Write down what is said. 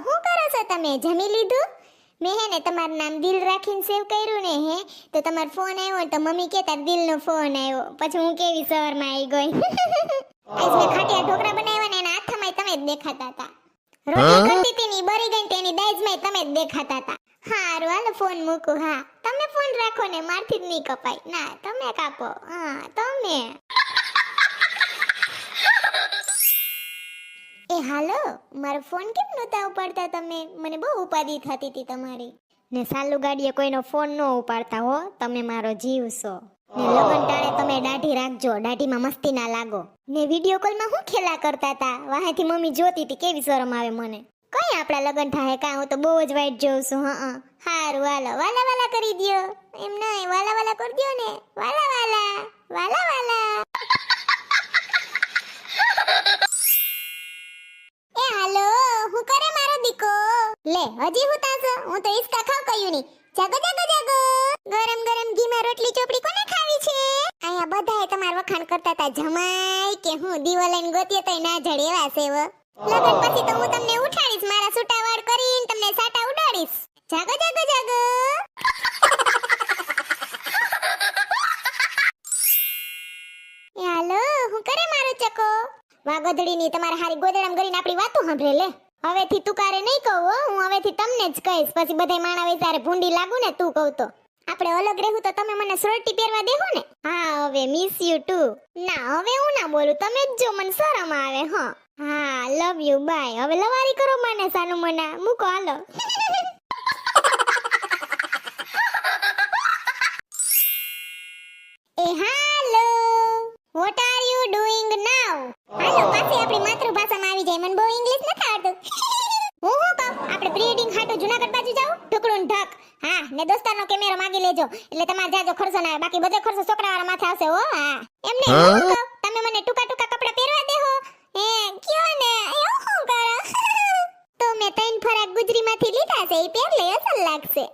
શું કરો છો તમે? જમી લીધું? મેં હે ને તમારું નામ દિલ રાખીને સેવ કર્યું ને હે, તો તમારો ફોન આવ્યો તો મમ્મી કે તાર દિલનો ફોન આવ્યો. પછી હું કેવી સવારમાં આવી ગઈ. આજ મેં ખાટિયા ઢોકળા બનાવ્યા ને એના હાથમાં તમે જ દેખાતા હતા. રોટલી કરતી હતી ને બરી ગઈ તેની દાઈજમાં તમે જ દેખાતા હતા. હારું હાલો ફોન મૂકું. હા તમે ફોન રાખો ને, મારથી જ નહીં કપાય. ના તમે કાપો. હા તમે. એ હાલો, મારો ફોન કેમ નહોતા ઉપાડતા તમે? મને બહુ ઉપાધિ થતી હતી તમારી. ને સાલુ ગાડીએ કોઈનો ફોન ન ઉપાડતા હો, તમે મારો જીવ છો. ને લગન ટાણે તમે દાઢી રાખજો, દાઢીમાં મસ્તી ના લાગો. ને વિડિયો કોલમાં હું ખેલા કરતા હતા, વાહેથી મમ્મી જોતી હતી, કેવી શરમ આવે મને. કઈ આપડા લગન થાય કા? હું તો બહુ જ વાઈટ જોઉં છું. હા હારું હાલો, વાલા વાલા કરી દ્યો. એમ નહીં, વાલા વાલા કરી દ્યો ને. વાલા વાલા વાલા વાલા. એ હાલો, હું કરે મારો દીકો? લે હજી હું તાસ? હું તો ઈસકા ખાવ કયું ની. જાગો જાગો જાગો. ગરમ ગરમ ઘીમાં રોટલી ચોપડી કોને ખાવી છે? આયા બધાએ તમાર વખાણ કરતા હતા જમાઈ કે હું દીવો લઈને ગોતીએ તોય ના જડે એવા છે વ. લગન પછી તો હું તમને ઉઠાડીશ, મારા સૂટા વાળ કરીને તમને સાટા ઉડાડીશ. જાગો જાગો જાગો. એ હાલો, હું કરે મારો ચકો? વાગોદડીની તમારે હારી ગોદડામ કરીને આપણી વાતો સાંભળે લે. હવેથી તુકારે નહીં કહું હો, હું હવેથી તમને જ કહીશ. પછી બધાય માણા વિચારે ભૂંડી લાગુ ને તું કહું તો. આપણે અલગ રહેવું તો તમે મને સોરટી પહેરવા દેહો ને. હા હવે મિસ યુ ટુ. ના હવે હું ના બોલું, તમે જ જો, મને શરમ આવે. હા લવ યુ બાય. હવે લવારી કરો મને સાનુ મના. મૂકો હાલો. એ હાલો, વોટ આર યુ ડુઈંગ નાઉ? હાલો પાછી આપણી માતૃભાષામાં આવી જાય. મને બહુ ઇંગ્લિશ નથી આવડતું. હું કહું, આપણે પ્રી વેડિંગ હાટુ જુનાગઢ બાજુ જાવ, ઢુકડું ને ઢક. હા ને દોસ્તારનો કેમેરો માંગી લેજો, એટલે તમારે જાજો ખર્ચો ના આવે. બાકી બધો ખર્ચો છોકરાવાળા માથે આવશે હો. હા એમને હું કહું, તમે મને ટૂંકા ટૂંકા કપડા પહેરવા દેહો. કયો ને એવું શું કરો? તો મેં 3 ફરાક ગુજરીમાંથી લીધા છે, એ પહેર લે, અસલ લાગશે.